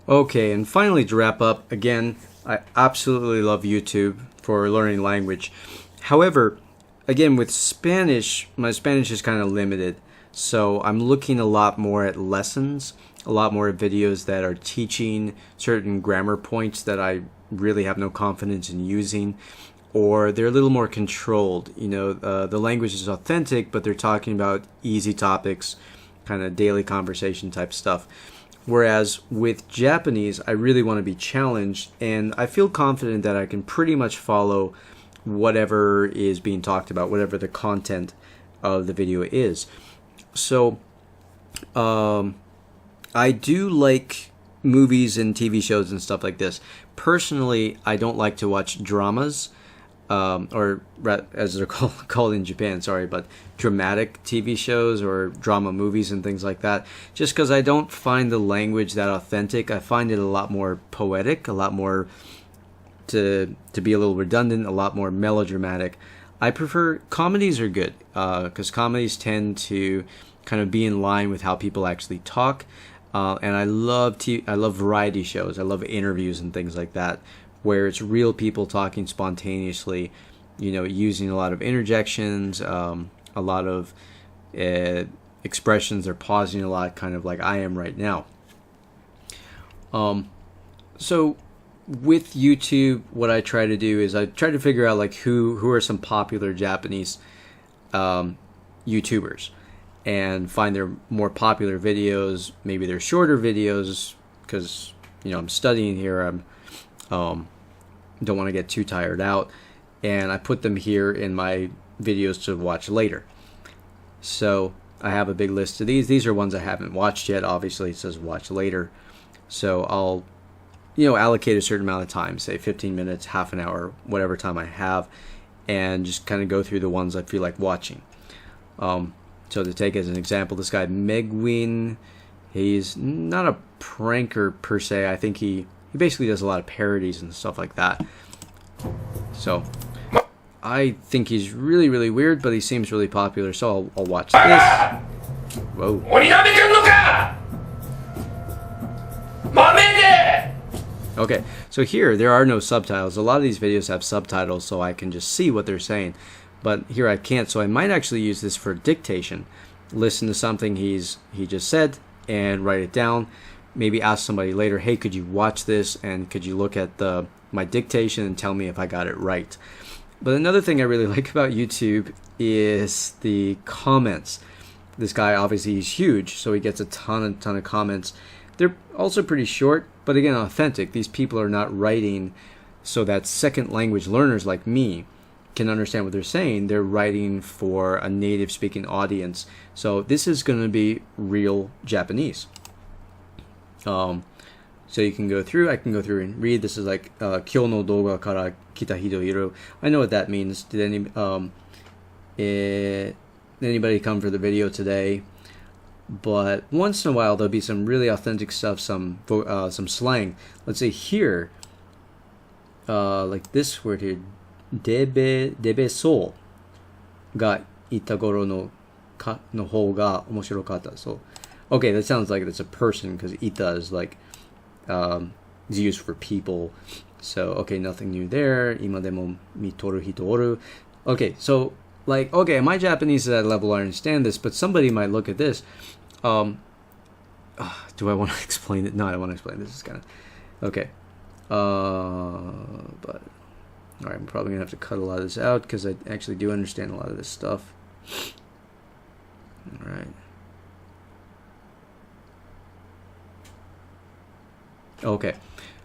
Okay, and finally to wrap up, again, I absolutely love YouTube for learning language. However, again, with Spanish, my Spanish is kind of limited. So I'm looking a lot more at lessons, a lot more at videos that are teaching certain grammar points that I really have no confidence in using, or they're a little more controlled. The language is authentic, but they're talking about easy topics, kind of daily conversation type stuff. Whereas with Japanese, I really want to be challenged, and I feel confident that I can pretty much follow whatever is being talked about, whatever the content of the video is. So, I do like movies and TV shows and stuff like this. Personally, I don't like to watch dramas, or as they're called in Japan, but dramatic TV shows or drama movies and things like that, just because I don't find the language that authentic. I find it a lot more poetic, a lot more, to be a little redundant, a lot more melodramatic. I prefer comedies are good, because comedies tend to kind of be in line with how people actually talk, and I love variety shows. I love interviews and things like that, where it's real people talking spontaneously, using a lot of interjections, a lot of expressions. They're pausing a lot, kind of like I am right now. So with YouTube, what I try to do is I try to figure out like who are some popular Japanese YouTubers, and find their more popular videos, maybe their shorter videos, because I'm studying here. I'm don't want to get too tired out, and I put them here in my videos to watch later. So I have a big list of these. These are ones I haven't watched yet. Obviously, it says watch later, so I'll allocate a certain amount of time, say 15 minutes, half an hour, whatever time I have, and just kind of go through the ones I feel like watching. So to take as an example, this guy Megwin, he's not a pranker per se. I think he basically does a lot of parodies and stuff like that. So I think he's really, really weird, but he seems really popular, so I'll watch this. Whoa. Okay, so here there are no subtitles. A lot of these videos have subtitles, so I can just see what they're saying. But here I can't, so I might actually use this for dictation. Listen to something he just said and write it down. Maybe ask somebody later, hey, could you watch this and could you look at my dictation and tell me if I got it right. But another thing I really like about YouTube is the comments. This guy, obviously, he's huge, so he gets a ton of comments. They're also pretty short, but again, authentic. These people are not writing so that second language learners like me can understand what they're saying. They're writing for a native speaking audience. So this is going to be real Japanese. So you can go through, I can go through and read. This is like Kyou no douga kara kita hito iru. I know what that means. Did anybody come for the video today? But once in a while there'll be some really authentic stuff, some slang. Let's say here, like this word here, debe so ga itagoro no ka no hou ga omoshirokata. So okay, that sounds like it's a person, because ita is like is used for people. So okay, nothing new there. Ima demo mitoru hito oru. Okay, so like, okay, my Japanese is at a level I understand this, but somebody might look at this. Do I want to explain it? No, I don't want to explain this. It's kind of okay. But all right, I'm probably gonna have to cut a lot of this out because I actually do understand a lot of this stuff. All right. Okay,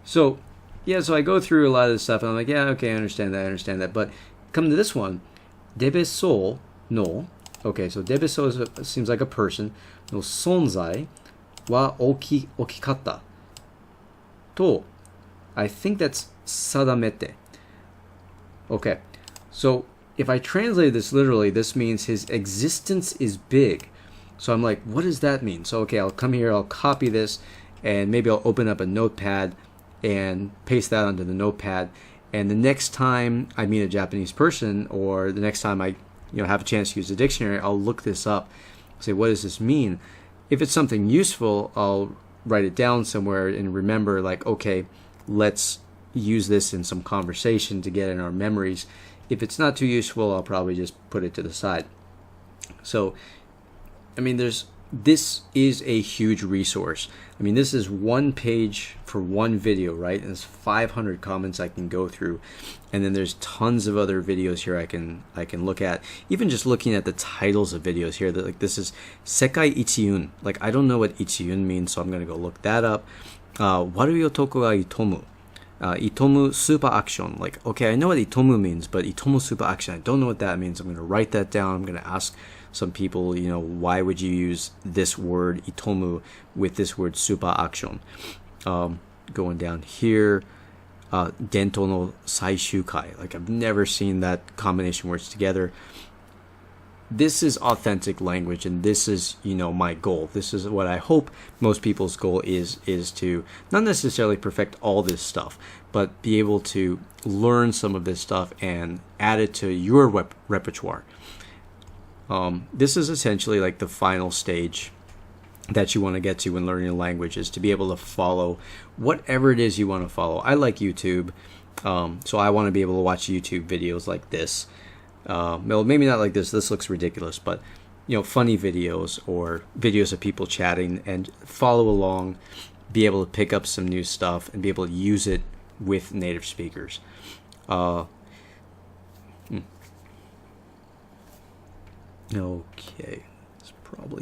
so yeah, so I go through a lot of this stuff and I'm like, yeah, okay, I understand that. But come to this one, debeso no. Okay, so debeso seems like a person. No sonzai wa okikatta. To, I think that's sadamete. Okay, so if I translate this literally, this means his existence is big. So I'm like, what does that mean? So okay, I'll come here, I'll copy this, and maybe I'll open up a notepad and paste that onto the notepad. And the next time I meet a Japanese person, or the next time I have a chance to use the dictionary, I'll look this up, say, what does this mean? If it's something useful, I'll write it down somewhere and remember, like, okay, let's use this in some conversation to get in our memories. If it's not too useful, I'll probably just put it to the side. So, I mean, this is a huge resource. I mean, this is one page for one video, right? And there's 500 comments I can go through, and then there's tons of other videos here I can look at. Even just looking at the titles of videos here, that like this is Sekai Ichiun. Like, I don't know what Ichiun means, so I'm gonna go look that up. Warui otoko ga itomu. Itomu super action. Like, okay, I know what itomu means, but itomu super action, I don't know what that means. I'm gonna write that down. I'm gonna ask some people, you know, why would you use this word itomu with this word super action? Going down here, dento no saishukai. Like, I've never seen that combination words together. This is authentic language, and this is, you know, my goal. This is what I hope most people's goal is to not necessarily perfect all this stuff, but be able to learn some of this stuff and add it to your repertoire. This is essentially like the final stage that you want to get to when learning a language, is to be able to follow whatever it is you want to follow. I like YouTube, so I want to be able to watch YouTube videos like this. Well, maybe not like this. This looks ridiculous, but, you know, funny videos or videos of people chatting, and follow along, be able to pick up some new stuff and be able to use it with native speakers. Okay, it's probably